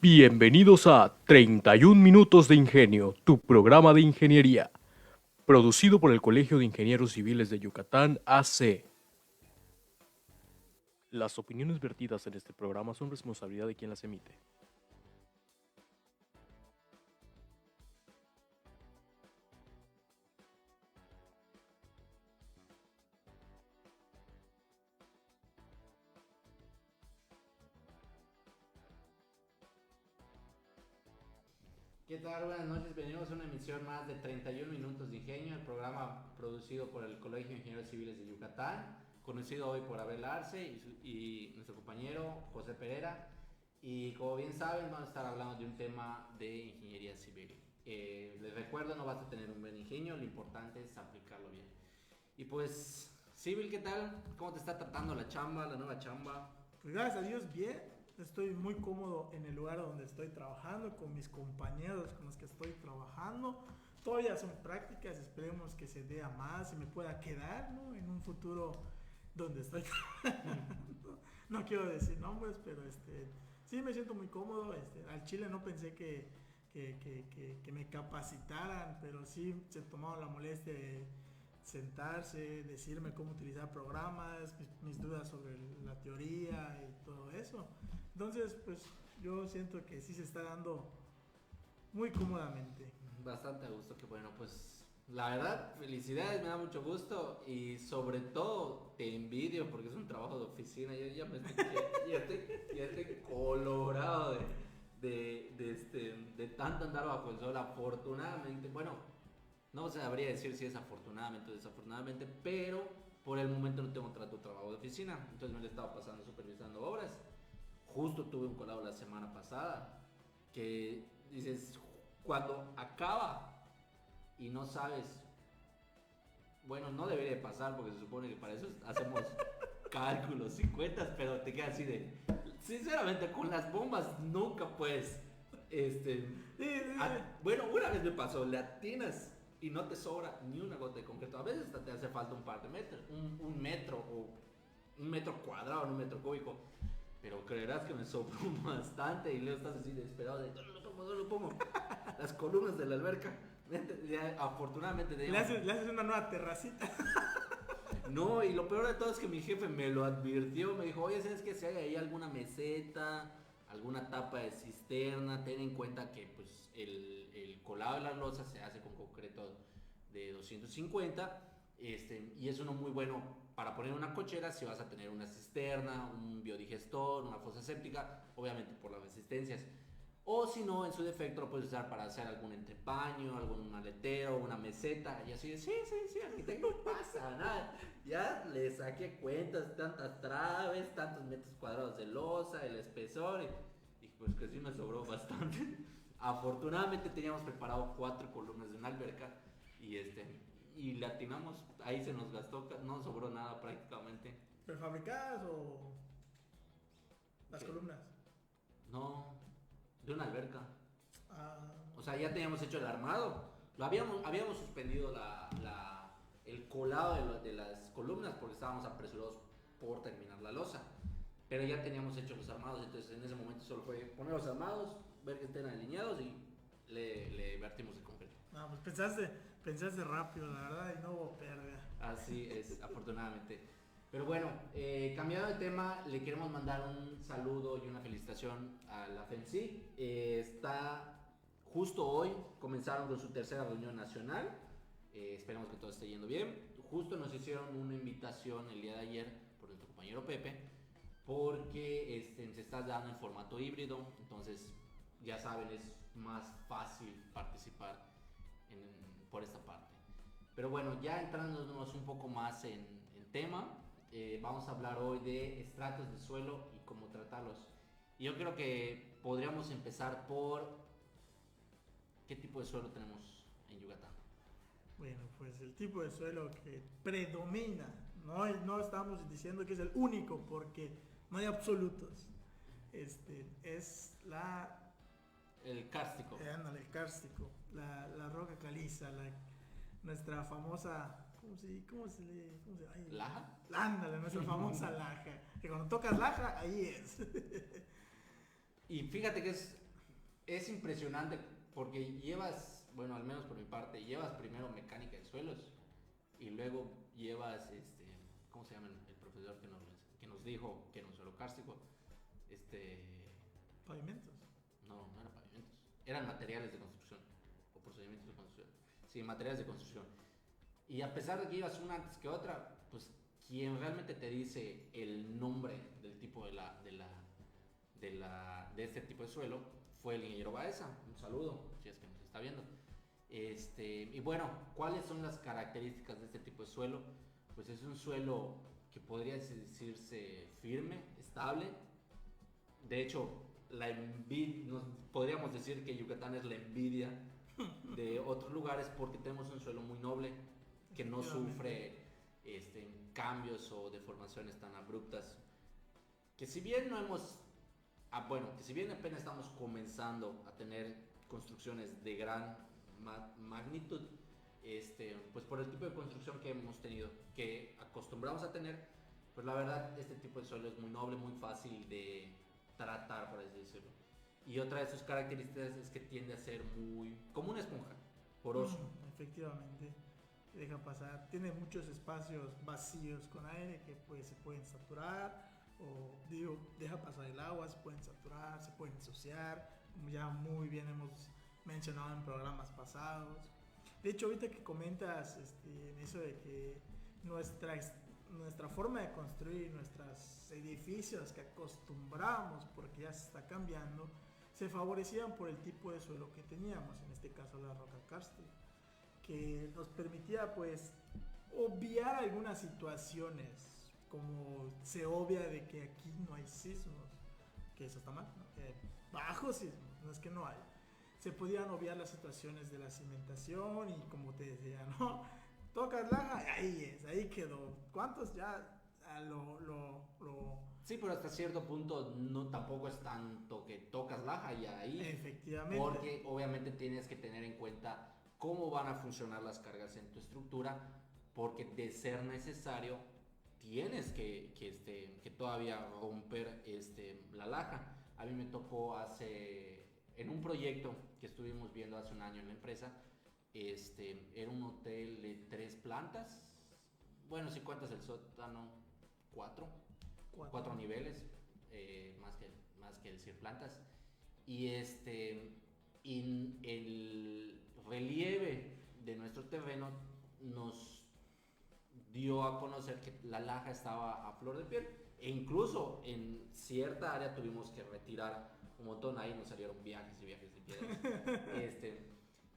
Bienvenidos a 31 Minutos de Ingenio, tu programa de ingeniería, producido por el Colegio de Ingenieros Civiles de Yucatán, AC. Las opiniones vertidas en este programa son responsabilidad de quien las emite. ¿Qué tal? Buenas noches, venimos a una emisión más de 31 Minutos de Ingenio, el programa producido por el Colegio de Ingenieros Civiles de Yucatán, conocido hoy por Abel Arce y nuestro compañero José Pereira. Y como bien saben, vamos a estar hablando de un tema de ingeniería civil. Les recuerdo, no basta tener un buen ingenio, lo importante es aplicarlo bien. Y pues, Civil, ¿qué tal? ¿Cómo te está tratando la chamba, la nueva chamba? Pues gracias a Dios, bien. Estoy muy cómodo en el lugar donde estoy trabajando, con mis compañeros con los que estoy trabajando. Todavía son prácticas, esperemos que se dé a más y me pueda quedar, ¿no? En un futuro donde estoy trabajando. No quiero decir nombres, pero sí me siento muy cómodo. Al Chile no pensé que me capacitaran, pero sí se tomaron la molestia de sentarse, decirme cómo utilizar programas, mis dudas sobre la teoría y todo eso. Entonces, pues yo siento que sí se está dando muy cómodamente. Bastante a gusto, que bueno, pues la verdad, felicidades, me da mucho gusto y sobre todo te envidio porque es un trabajo de oficina. Yo ya estoy colorado de tanto andar bajo el sol. Afortunadamente, bueno, no sabría decir si es afortunadamente o desafortunadamente, pero por el momento no tengo trabajo de oficina, entonces me lo he estado pasando supervisando obras. Justo tuve un colado la semana pasada que dices, cuando acaba y no sabes, bueno, no debería pasar porque se supone que para eso hacemos cálculos y cuentas, pero te queda así de, sinceramente, con las bombas nunca puedes, bueno, una vez me pasó, le atinas y no te sobra ni una gota de concreto, a veces hasta te hace falta un par de metros, un metro o un metro cuadrado, no un metro cúbico. Pero creerás que me sobró bastante y luego estás así desesperado de no lo pongo. Las columnas de la alberca. Ya, afortunadamente teníamos... Le haces una nueva terracita. No, y lo peor de todo es que mi jefe me lo advirtió. Me dijo, oye, ¿sabes qué? Si hay ahí alguna meseta, alguna tapa de cisterna, ten en cuenta que pues el colado de la losa se hace con concreto de 250. Y es uno muy bueno para poner una cochera si vas a tener una cisterna, un biodigestor, una fosa séptica, obviamente por las resistencias. O si no, en su defecto lo puedes usar para hacer algún entrepaño, algún maletero, una meseta. Y así de, sí, arquitecto, no pasa nada. Ya le saqué cuentas, tantas traves, tantos metros cuadrados de losa, el espesor. Y pues que sí me sobró bastante. Afortunadamente teníamos preparado 4 columnas de una alberca. Y y le atinamos, ahí se nos gastó, no sobró nada prácticamente. ¿Prefabricadas o las ¿Qué? columnas? No, de una alberca. Ah, O sea, ya teníamos hecho el armado. Habíamos suspendido el colado de las columnas porque estábamos apresurados por terminar la losa. Pero ya teníamos hecho los armados, entonces en ese momento solo fue poner los armados, ver que estén alineados y le vertimos el concreto. no, pues pensaste rápido, la verdad, y no hubo pérdida. Así es, afortunadamente. Pero bueno, cambiando de tema, le queremos mandar un saludo y una felicitación a la FEMSI. Está justo hoy, comenzaron con su tercera reunión nacional. Esperemos que todo esté yendo bien. Justo nos hicieron una invitación el día de ayer por nuestro compañero Pepe, porque se está dando en formato híbrido. Entonces, ya saben, es más fácil participar por esta parte. Pero bueno, ya entrándonos un poco más en tema, vamos a hablar hoy de estratos de suelo y cómo tratarlos. Y yo creo que podríamos empezar por qué tipo de suelo tenemos en Yucatán. Bueno, pues el tipo de suelo que predomina, no estamos diciendo que es el único porque no hay absolutos. Es El kárstico. el kárstico, la roca caliza, nuestra famosa, ay, ¿Laja? ándale, nuestra famosa laja. Que cuando tocas laja, ahí es. Y fíjate que es Es impresionante porque llevas, bueno, al menos por mi parte, llevas primero mecánica de suelos y luego llevas, ¿cómo se llama el profesor que nos dijo que era un suelo kárstico? Pavimentos. No eran pavimentos, eran materiales de construcción o procedimientos de construcción. Sí, materiales de construcción. Y a pesar de que llevas una antes que otra, pues quien realmente te dice el nombre del tipo de este tipo de suelo fue el ingeniero Baeza. Un saludo, si es que nos está viendo. Y bueno, ¿cuáles son las características de este tipo de suelo? Pues es un suelo que podría decirse firme, estable. De hecho, podríamos decir que Yucatán es la envidia de otros lugares porque tenemos un suelo muy noble que no sufre cambios o deformaciones tan abruptas. Que si bien no hemos, que si bien apenas estamos comenzando a tener construcciones de gran magnitud, pues por el tipo de construcción que hemos tenido, que acostumbramos a tener, pues la verdad este tipo de suelo es muy noble, muy fácil de tratar, por así decirlo. Y otra de sus características es que tiende a ser muy como una esponja, poroso. Efectivamente, deja pasar, tiene muchos espacios vacíos con aire que pues se pueden saturar o digo, deja pasar el agua, se pueden saturar, se pueden ensuciar, como ya muy bien hemos mencionado en programas pasados. De hecho, ahorita que comentas en eso de que nuestra forma de construir nuestros edificios que acostumbramos, porque ya se está cambiando, se favorecían por el tipo de suelo que teníamos, en este caso la roca kárstica, que nos permitía pues obviar algunas situaciones, como se obvia de que aquí no hay sismos, que eso está mal, ¿no? Que hay bajos sismos, no es que no hay. Se podían obviar las situaciones de la cimentación y como te decía, ¿no? Tocas laja, ahí quedó. ¿Cuántos ya Sí, pero hasta cierto punto no tampoco es tanto que tocas laja y ahí. Efectivamente. Porque obviamente tienes que tener en cuenta cómo van a funcionar las cargas en tu estructura, porque de ser necesario tienes que todavía romper la laja. A mí me tocó en un proyecto que estuvimos viendo hace un año en la empresa, era un hotel de 3 plantas. Bueno, si cuentas el sótano, 4 niveles, más que decir plantas. Y el relieve de nuestro terreno nos dio a conocer que la laja estaba a flor de piel. E incluso en cierta área tuvimos que retirar un montón. Ahí nos salieron viajes y viajes de piedras.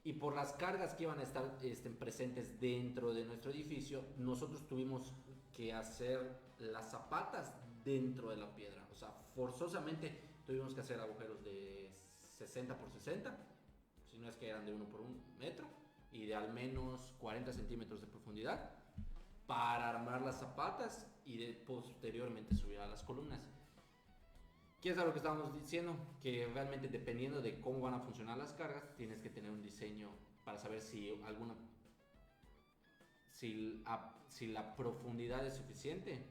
Y por las cargas que iban a estar presentes dentro de nuestro edificio, nosotros tuvimos que hacer las zapatas dentro de la piedra. O sea, forzosamente tuvimos que hacer agujeros de 60 por 60, si no es que eran de 1 por 1 metro, y de al menos 40 centímetros de profundidad, para armar las zapatas y posteriormente subir a las columnas. ¿Qué es a lo que estábamos diciendo? Que realmente dependiendo de cómo van a funcionar las cargas, tienes que tener un diseño para saber si la profundidad es suficiente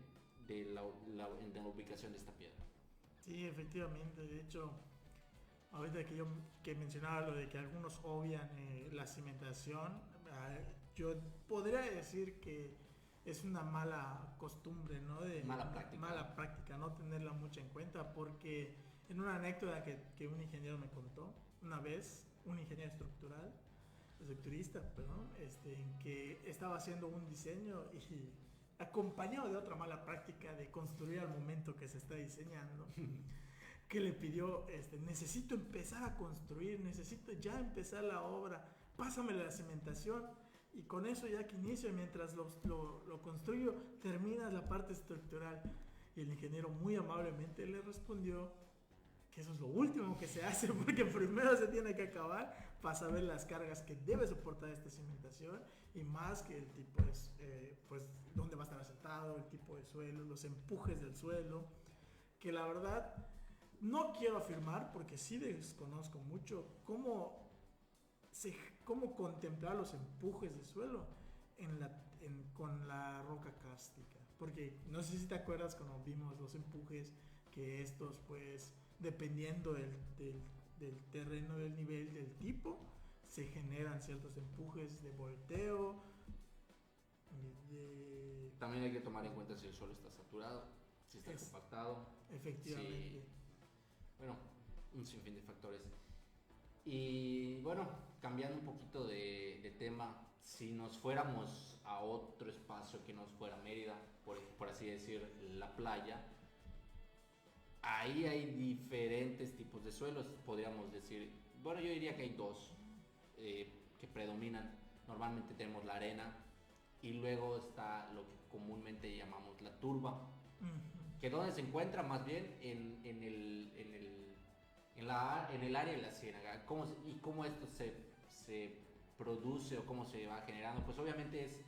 de la ubicación de esta piedra. Sí, efectivamente. De hecho, ahorita que mencionaba lo de que algunos obvian la cimentación, yo podría decir que es una mala costumbre, ¿no? Mala práctica, no tenerla mucho en cuenta, porque en una anécdota que un ingeniero me contó, una vez, un ingeniero estructurista, perdón, que estaba haciendo un diseño y acompañado de otra mala práctica de construir al momento que se está diseñando, que le pidió, necesito empezar a construir, necesito ya empezar la obra, pásame la cimentación. Y con eso ya que inicio, mientras lo construyo, terminas la parte estructural. Y el ingeniero muy amablemente le respondió que eso es lo último que se hace, porque primero se tiene que acabar para saber las cargas que debe soportar esta cimentación, y más que el tipo pues dónde va a estar asentado, el tipo de suelo, los empujes del suelo, que la verdad no quiero afirmar, porque sí desconozco mucho cómo contemplar los empujes de suelo con la roca kárstica. Porque no sé si te acuerdas cuando vimos los empujes, que estos pues dependiendo del terreno, del nivel, del tipo, se generan ciertos empujes de volteo, También hay que tomar en cuenta si el suelo está saturado, si está compactado. Efectivamente. Si, bueno, un sinfín de factores. Y bueno, cambiando un poquito de tema, si nos fuéramos a otro espacio que no fuera Mérida, por así decir, la playa, ahí hay diferentes tipos de suelos, podríamos decir. Bueno, yo diría que hay dos que predominan. Normalmente tenemos la arena y luego está lo que comúnmente llamamos la turba, que donde se encuentra más bien en el área de la ciénaga. ¿Cómo esto se produce o cómo se va generando? Pues obviamente es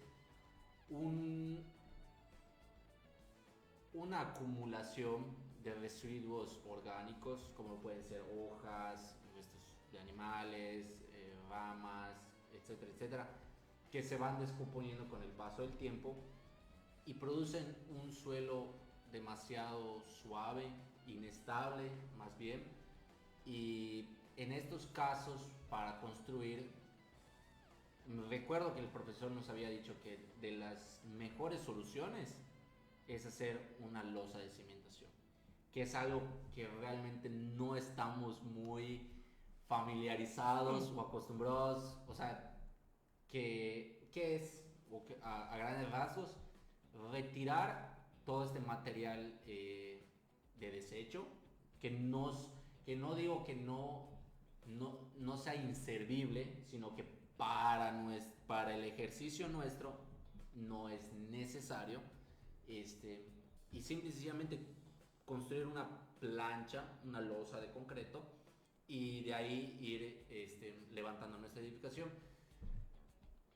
una acumulación de residuos orgánicos, como pueden ser hojas, restos de animales, ramas, etcétera, etcétera, que se van descomponiendo con el paso del tiempo y producen un suelo demasiado suave, inestable más bien. Y en estos casos, para construir, recuerdo que el profesor nos había dicho que de las mejores soluciones es hacer una losa de cimentación, que es algo que realmente no estamos muy familiarizados o acostumbrados. O sea, que es, a grandes rasgos, retirar todo este material de desecho, que no digo que no sea inservible, sino que para el ejercicio nuestro no es necesario, y simple y sencillamente construir una plancha, una losa de concreto, y de ahí ir levantando nuestra edificación,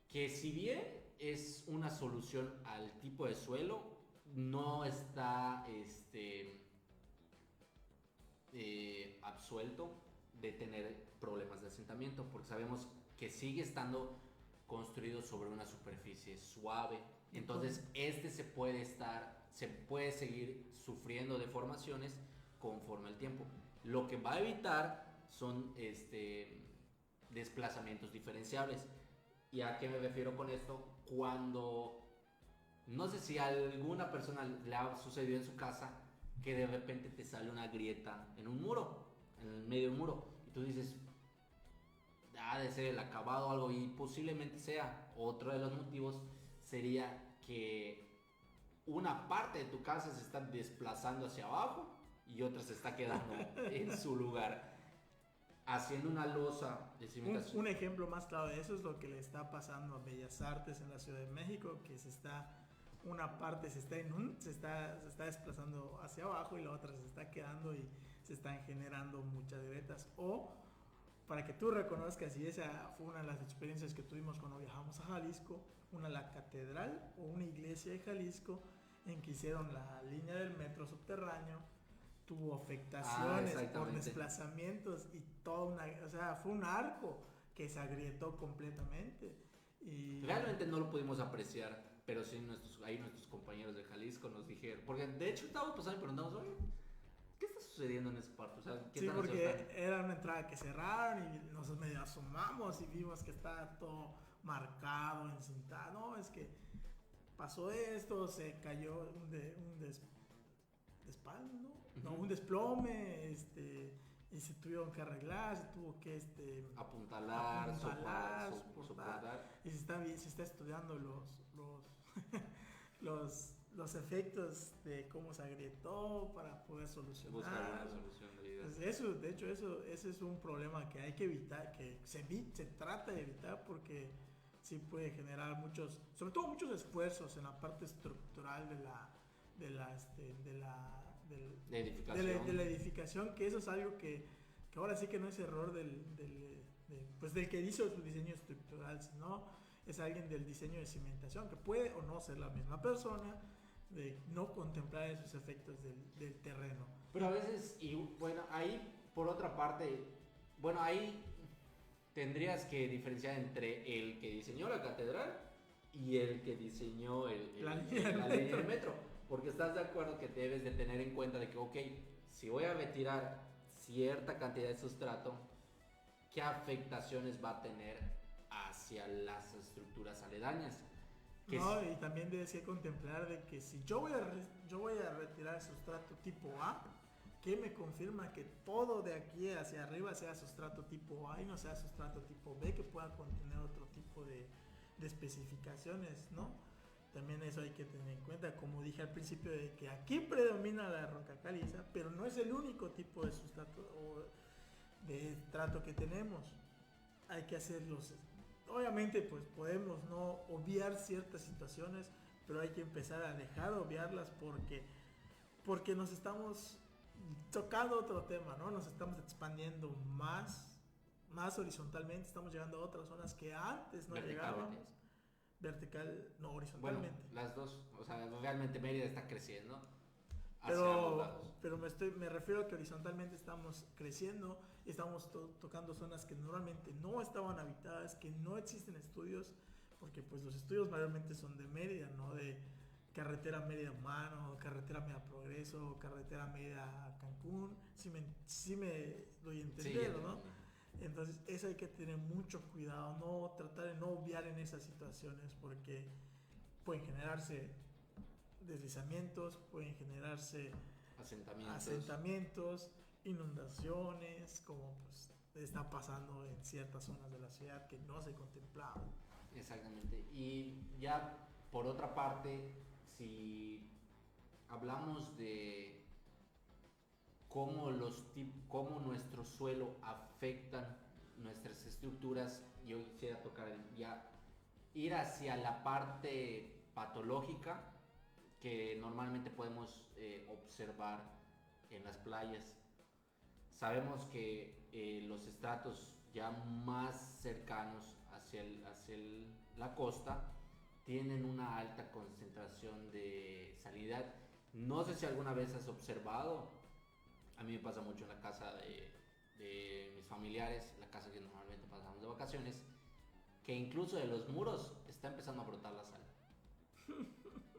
que si bien es una solución al tipo de suelo, no está absuelto de tener problemas de asentamiento, porque sabemos que sigue estando construido sobre una superficie suave. Entonces se puede seguir sufriendo deformaciones conforme al tiempo. Lo que va a evitar son desplazamientos diferenciables. ¿Y a qué me refiero con esto? Cuando, no sé si a alguna persona le ha sucedido en su casa, que de repente te sale una grieta en un muro, en el medio del muro, y tú dices, ha de ser el acabado o algo, y posiblemente sea. Otro de los motivos sería que una parte de tu casa se está desplazando hacia abajo y otra se está quedando en su lugar, haciendo una losa de cimentación. Un ejemplo más claro de eso es lo que le está pasando a Bellas Artes en la Ciudad de México, que una parte se está desplazando hacia abajo y la otra se está quedando y se están generando muchas grietas. O para que tú reconozcas, y esa fue una de las experiencias que tuvimos cuando viajamos a Jalisco, la catedral o una iglesia de Jalisco en que hicieron la línea del metro subterráneo, tuvo afectaciones por desplazamientos y o sea, fue un arco que se agrietó completamente. Y realmente no lo pudimos apreciar, pero sí nuestros compañeros de Jalisco nos dijeron, porque de hecho estábamos pasando y preguntamos, oye, ¿qué está sucediendo en esa parte? O sea, sí, porque era una entrada que cerraron y nos medio asomamos y vimos que estaba todo marcado, encintado. No, es que pasó esto, se cayó un un desplome, y se tuvieron que arreglar, se tuvo que apuntalar, soportar. Y se está estudiando los efectos de cómo se agrietó para poder solucionar. Buscar una solución de pues ese es un problema que hay que evitar, que se trata de evitar, porque sí puede generar sobre todo muchos esfuerzos en la parte estructural de la edificación, que eso es algo que ahora sí que no es error del que hizo su diseño estructural, sino es alguien del diseño de cimentación, que puede o no ser la misma persona, de no contemplar esos efectos del terreno. Pero a veces, y bueno, ahí por otra parte, bueno, ahí tendrías que diferenciar entre el que diseñó la catedral y el que diseñó la línea del metro. Porque estás de acuerdo que debes de tener en cuenta de que, ok, si voy a retirar cierta cantidad de sustrato, ¿qué afectaciones va a tener hacia las estructuras aledañas? No, y también debes que contemplar de que si yo voy a retirar sustrato tipo A, que me confirma que todo de aquí hacia arriba sea sustrato tipo A y no sea sustrato tipo B, que pueda contener otro tipo de especificaciones, ¿no? También eso hay que tener en cuenta, como dije al principio, de que aquí predomina la roca caliza, pero no es el único tipo de sustrato o de estrato que tenemos. Hay que hacerlos. Obviamente, pues podemos no obviar ciertas situaciones, pero hay que empezar a dejar de obviarlas porque nos estamos tocando otro tema, ¿no? Nos estamos expandiendo más horizontalmente, estamos llegando a otras zonas que antes no llegábamos. Vertical, no, horizontalmente. Bueno, las dos, o sea, realmente Mérida está creciendo hacia ambos lados. Pero me refiero a que horizontalmente estamos creciendo, estamos tocando zonas que normalmente no estaban habitadas, que no existen estudios, porque pues los estudios mayormente son de Mérida, no de carretera Mérida Humano, carretera Mérida Progreso, carretera Mérida Cancún, si me doy a entender, sí, ¿no? Entonces eso hay que tener mucho cuidado, no tratar de no obviar en esas situaciones, porque pueden generarse deslizamientos, pueden generarse asentamientos, inundaciones, como pues está pasando en ciertas zonas de la ciudad que no se contemplaban. Exactamente. Y ya por otra parte, si hablamos de cómo nuestro suelo afectan nuestras estructuras, yo quisiera tocar ya ir hacia la parte patológica que normalmente podemos observar en las playas. Sabemos que los estratos ya más cercanos hacia la costa tienen una alta concentración de salinidad. No sé si alguna vez has observado, a mí me pasa mucho en la casa de mis familiares, la casa que normalmente pasamos de vacaciones, que incluso de los muros está empezando a brotar la sal.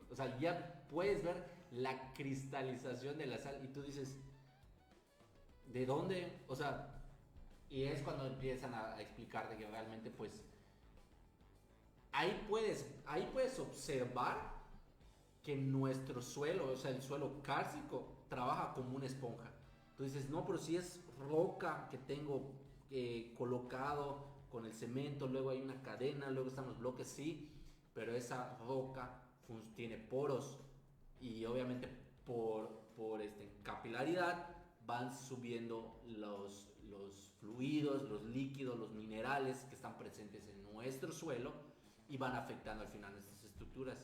O sea, ya puedes ver la cristalización de la sal y tú dices, ¿de dónde? O sea, y es cuando empiezan a explicarte que realmente pues ahí puedes observar que nuestro suelo, o sea, el suelo kárstico trabaja como una esponja. Tú dices, no, pero si es roca que tengo colocado con el cemento, luego hay una cadena, luego están los bloques, sí, pero esa roca tiene poros y obviamente por capilaridad van subiendo los fluidos, los líquidos, los minerales que están presentes en nuestro suelo y van afectando al final nuestras estructuras,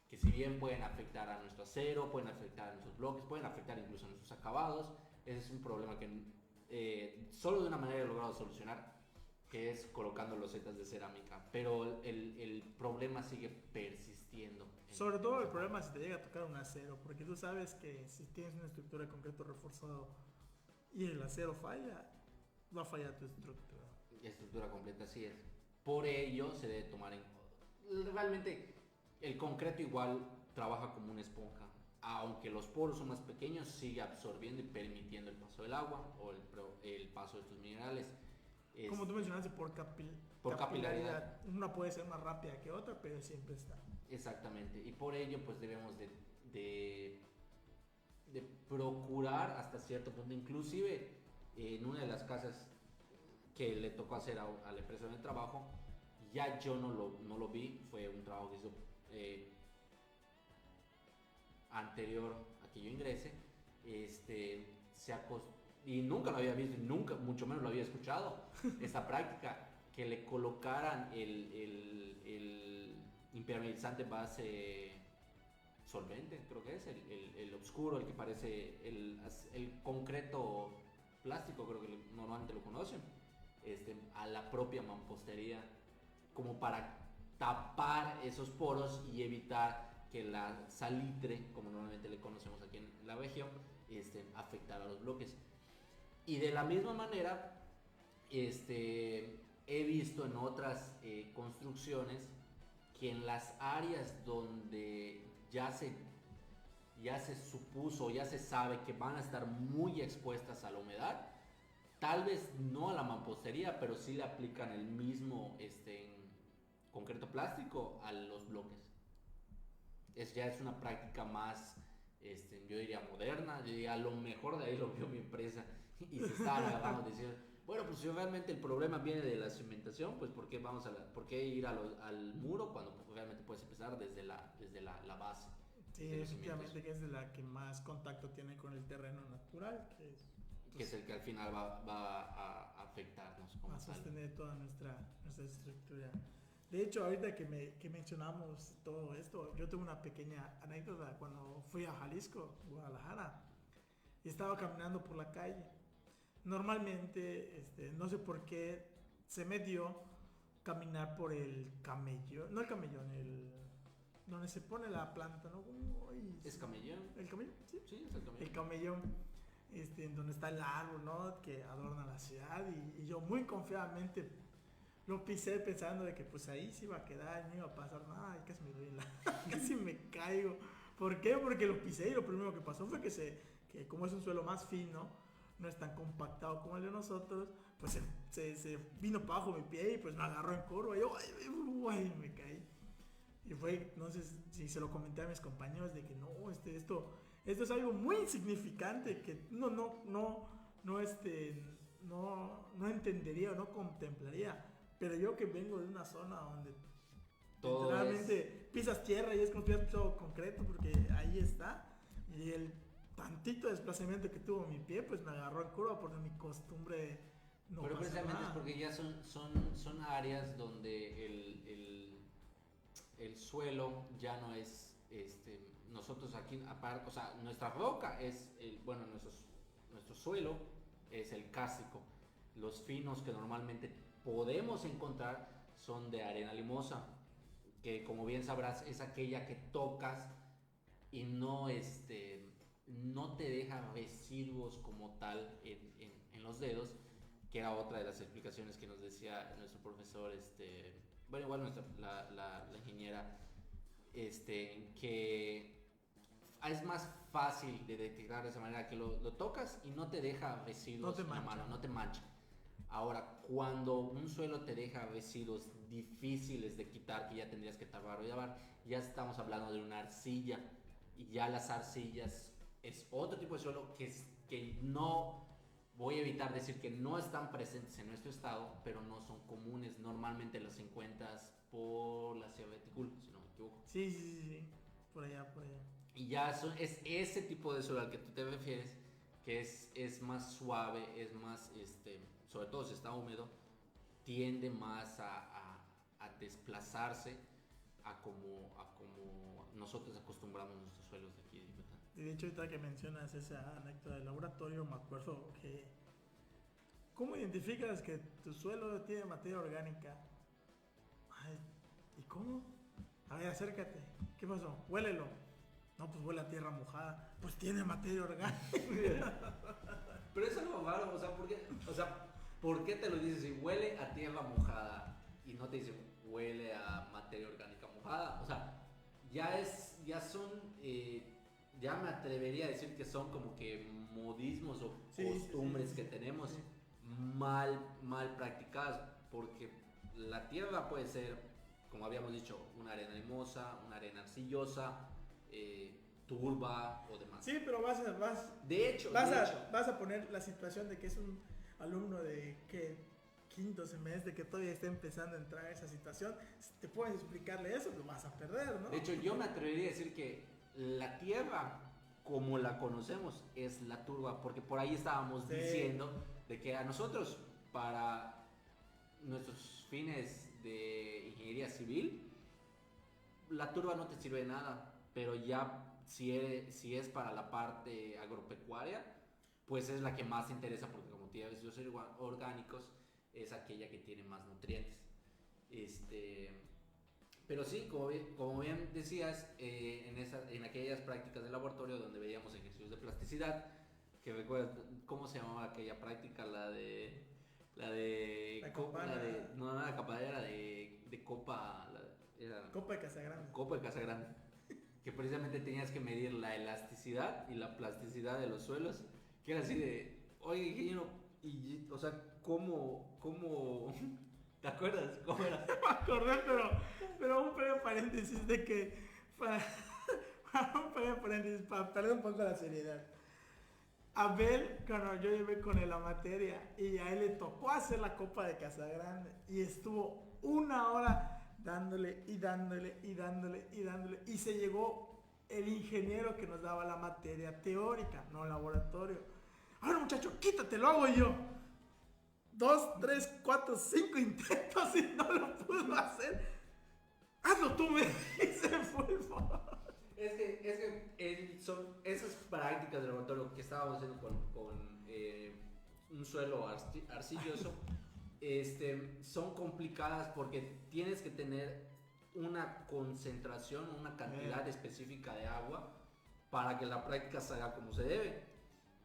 que si bien pueden afectar a nuestro acero, pueden afectar a nuestros bloques, pueden afectar incluso a nuestros acabados. Ese es un problema que solo de una manera he logrado solucionar, que es colocando losetas de cerámica, pero el problema sigue persistiendo. Sobre todo el problema es si te llega a tocar un acero, porque tú sabes que si tienes una estructura de concreto reforzado y el acero falla, va a fallar tu estructura. Estructura completa, así es. Por ello se debe tomar realmente el concreto igual trabaja como una esponja. Aunque los poros son más pequeños, sigue absorbiendo y permitiendo el paso del agua o el paso de estos minerales. Como tú mencionaste, por capilaridad. Una puede ser más rápida que otra, pero siempre está. Exactamente. Y por ello, pues debemos de procurar hasta cierto punto. Inclusive, en una de las casas que le tocó hacer a la empresa en el trabajo, ya yo no lo vi. Fue un trabajo que hizo anterior a que yo ingrese. Y nunca lo había visto, nunca, mucho menos lo había escuchado, esta práctica, que le colocaran el impermeabilizante base solvente, creo que es, el oscuro, el que parece el concreto plástico, creo que normalmente lo conocen, a la propia mampostería, como para tapar esos poros y evitar que la salitre, como normalmente le conocemos aquí en la región, afectara a los bloques. Y de la misma manera, he visto en otras construcciones que en las áreas donde ya se supuso, ya se sabe que van a estar muy expuestas a la humedad, Tal vez no a la mampostería, pero sí le aplican el mismo concreto plástico a los bloques. Ya es una práctica más, yo diría moderna, yo diría a lo mejor de ahí lo vio mi empresa y se estaban agarrando diciendo, bueno, pues si realmente el problema viene de la cimentación, pues ¿por qué, por qué ir al muro cuando realmente puedes empezar desde la base? Sí, efectivamente, que es de la que más contacto tiene con el terreno natural, Que es el que al final va a afectarnos como a tal. sostener toda nuestra estructura. De hecho, ahorita que mencionamos todo esto, yo tengo una pequeña anécdota cuando fui a Jalisco, Guadalajara, y estaba caminando por la calle. Normalmente, no sé por qué, se me dio caminar por el camellón, no el camellón, donde se pone la planta, ¿no? Uy, ¿Es camellón? ¿El camellón? Sí. Sí, es el camellón. El camellón, en donde está el árbol, ¿no? Que adorna la ciudad, y yo muy confiadamente lo pisé pensando de que pues ahí se iba a quedar, no iba a pasar nada, y casi me doy casi me caigo. ¿Por qué? Porque lo pisé y lo primero que pasó fue que como es un suelo más fino, no es tan compactado como el de nosotros, pues se vino para abajo mi pie y pues me agarró en curva y yo ay, me caí. Y fue, no sé si se lo comenté a mis compañeros de que no, esto es algo muy insignificante que no entendería o no contemplaría. Pero yo que vengo de una zona donde todo literalmente pisas tierra y es como si hubieras pisado concreto porque ahí está. Y el tantito desplazamiento que tuvo mi pie pues me agarró en curva por mi costumbre no pero pasa precisamente nada. es porque ya son áreas donde el suelo ya no es, nosotros aquí, aparte, o sea, nuestra roca es, nuestro suelo es el cárstico. Los finos que normalmente podemos encontrar son de arena limosa, que como bien sabrás es aquella que tocas y no te deja residuos como tal en los dedos, que era otra de las explicaciones que nos decía nuestro profesor, bueno, igual la ingeniera, que es más fácil de detectar de esa manera, que lo tocas y no te deja residuos en la mano, no te mancha. Ahora, cuando un suelo te deja residuos difíciles de quitar, que ya tendrías que tapar o lavar, ya estamos hablando de una arcilla. Y ya las arcillas es otro tipo de suelo que no voy a evitar decir que no están presentes en nuestro estado, pero no son comunes. Normalmente las encuentras por la Sierra de Ticul, si no me equivoco. Sí. Por allá. Y ya es ese tipo de suelo al que tú te refieres, que es más suave, es más, sobre todo si está húmedo, tiende más a desplazarse a como nosotros acostumbramos nuestros suelos de aquí de Yucatán. De hecho, ahorita que mencionas esa anécdota del laboratorio, me acuerdo que ¿cómo identificas que tu suelo tiene materia orgánica? Ay, ¿y cómo? A ver, acércate. ¿Qué pasó? Huélelo. No, pues huele a tierra mojada. Pues tiene materia orgánica. Pero es algo raro, ¿por qué te lo dices si huele a tierra mojada y no te dice huele a materia orgánica mojada? O sea, ya me atrevería a decir que son como que modismos o costumbres que tenemos mal practicadas, porque la tierra puede ser, como habíamos dicho, una arena limosa, una arena arcillosa, turba o demás. Sí, pero vas a poner la situación de que es un alumno de quinto semestre que todavía está empezando a entrar a esa situación. Si te puedes explicarle eso, lo vas a perder, ¿no? De hecho, yo me atrevería a decir que la tierra, como la conocemos, es la turba, porque por ahí estábamos diciendo de que a nosotros, para nuestros fines de ingeniería civil, la turba no te sirve de nada, pero ya si es para la parte agropecuaria, pues es la que más te interesa, porque como tiene residuos orgánicos, es aquella que tiene más nutrientes. Pero sí, como bien decías, en aquellas prácticas de laboratorio donde veíamos ejercicios de plasticidad, que recuerdas, ¿cómo se llamaba aquella práctica? La campana era de copa. Copa de Casagrande. Copa de Casagrande. Que precisamente tenías que medir la elasticidad y la plasticidad de los suelos, que era así de, oye ingeniero, Y, o sea, ¿cómo? ¿Te acuerdas? ¿Cómo era? Me acordé, pero un breve paréntesis de que, para, un breve paréntesis, para perder un poco la seriedad. Abel, cuando yo llevé con él la materia y a él le tocó hacer la Copa de Casagrande y estuvo 1 hora dándole y se llegó el ingeniero que nos daba la materia teórica, no laboratorio. Ahora muchacho, quítate, lo hago yo. 2, 3, 4, 5 intentos y no lo pudo hacer. Hazlo tú, me dice, por favor. Es que son esas prácticas de laboratorio que estábamos haciendo con un suelo arcilloso, son complicadas porque tienes que tener una concentración, una cantidad específica de agua para que la práctica salga como se debe.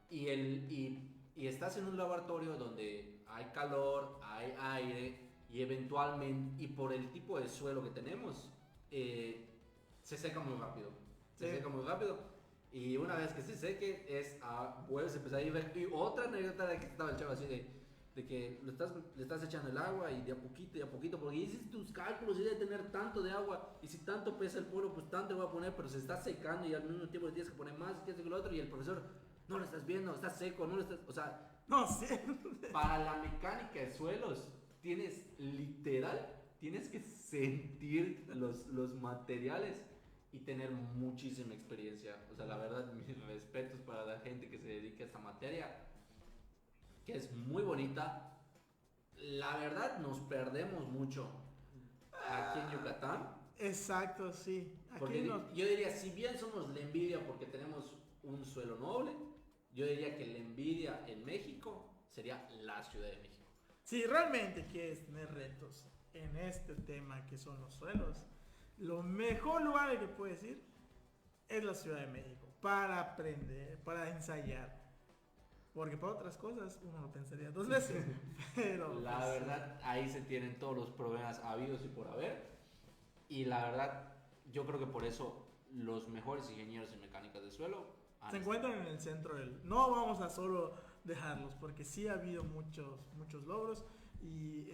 Y estás en un laboratorio donde hay calor, hay aire y eventualmente, y por el tipo de suelo que tenemos, se seca muy rápido. Seca muy rápido. Y una vez que se seque, vuelves a empezar a ir. Y otra anécdota de que estaba el chavo así de que le estás echando el agua y de a poquito, porque dices tus cálculos y debe tener tanto de agua. Y si tanto pesa el polo, pues tanto le voy a poner, pero se está secando y al mismo tiempo le tienes que poner más, que lo otro. Y el profesor, no lo estás viendo, está seco, no lo estás. O sea, no sé. Para la mecánica de suelos, tienes que sentir los materiales y tener muchísima experiencia. O sea, la verdad, mis respetos para la gente que se dedica a esta materia, que es muy bonita. La verdad, nos perdemos mucho aquí en Yucatán. Exacto, sí. Porque yo diría, si bien somos la envidia porque tenemos un suelo noble, yo diría que la envidia en México sería la Ciudad de México. Si realmente quieres tener retos en este tema que son los suelos, lo mejor lugar que puedes ir es la Ciudad de México para aprender, para ensayar. Porque para otras cosas uno lo pensaría 2 veces. Pero la verdad, ahí se tienen todos los problemas habidos y por haber. Y la verdad, yo creo que por eso los mejores ingenieros en mecánica de suelo se encuentran en el centro del... No vamos a solo dejarlos, porque sí ha habido muchos logros y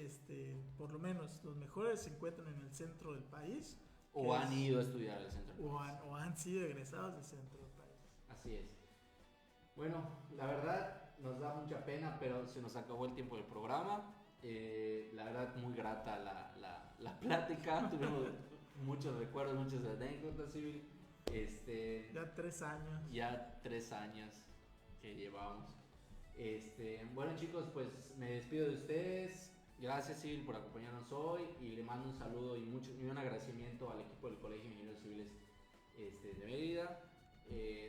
por lo menos los mejores se encuentran en el centro del país. O han ido a estudiar al centro del país. O han sido egresados del centro del país. Así es. Bueno, la verdad nos da mucha pena, pero se nos acabó el tiempo del programa. La verdad, muy grata la plática. Tuvimos muchos recuerdos, muchas anécdotas, Civil. Ya 3 años. Ya 3 años que llevamos. Bueno, chicos, pues me despido de ustedes. Gracias, Civil, por acompañarnos hoy. Y le mando un saludo y un agradecimiento al equipo del Colegio de Ingenieros Civiles de Mérida.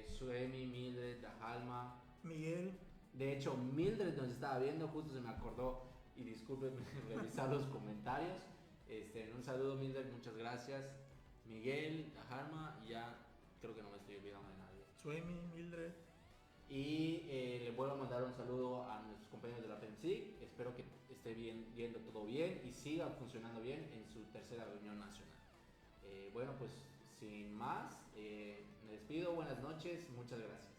Suemi, Mildred, Dajalma, Miguel. De hecho, Mildred nos estaba viendo, justo se me acordó. Y discúlpenme revisar los comentarios. Un saludo, Mildred, muchas gracias. Miguel, Dajalma, y ya creo que no me estoy olvidando de nadie. Suemi, Mildred. Y le vuelvo a mandar un saludo a nuestros compañeros de la FEMSIC. Espero que esté yendo todo bien y siga funcionando bien en su tercera reunión nacional. Bueno, pues sin más, me despido. Buenas noches. Muchas gracias.